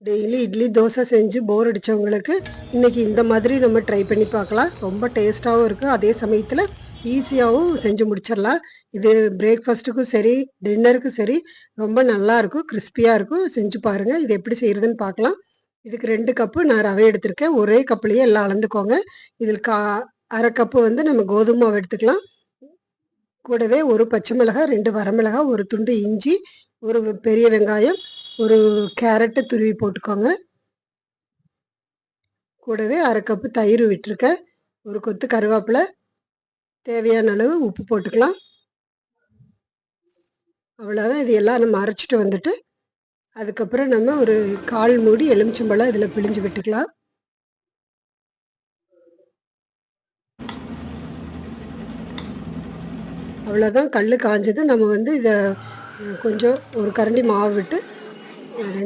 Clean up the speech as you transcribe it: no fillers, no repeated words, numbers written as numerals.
Daily idli, dosa செஞ்சு போர் அடிச்சவங்களுக்கு, இன்னைக்கு இந்த மாதிரி நம்ம ட்ரை பண்ணி பார்க்கலாம். ரொம்ப டேஸ்ட்டாவும் இருக்கும். அதே சமயத்தில ஈஸியாவும் செஞ்சு முடிச்சிடலாம். இது பிரேக்ஃபாஸ்ட்டுக்கும் சரி, டின்னருக்கும் சரி ரொம்ப நல்லாருக்கும். கிரிஸ்பியா இருக்கும். செஞ்சு பாருங்க. இது எப்படி செய்றதுன்னு பார்க்கலாம். இதுக்கு 2 கப்பு நான் ரவை எடுத்திருக்கேன். ஒரே கப்லயே எல்லாம் அளந்துக்கோங்க. இதில் 1/2 கப்பு வந்து நம்ம கோதும மாவு எடுத்துக்கலாம். கூடவே 1 பச்சை மிளகாய், 2 வரமிளகாய், 1 துண்டு இஞ்சி, 1 பெரிய வெங்காயம், 1 கேரட்ட துருவி போட்டுக்கோங்க. கூடவே 1/2 கப்பு தயிர் விட்டுருக்கேன். 1 கொத்து கருவேப்பில, தேவையான அளவு உப்பு போட்டுக்கலாம். அவ்வளோதான். இது எல்லாம் நம்ம அரைச்சுட்டு வந்துட்டு, அதுக்கப்புறம் நம்ம ஒரு 1/4 மூடி எலுமிச்சம்பழம் இதில பிழிஞ்சு விட்டுக்கலாம். அவ்வளோதான். கல்லு காஞ்சது. நம்ம வந்து இத கொஞ்சம் ஒரு கரண்டி மாவு விட்டு 2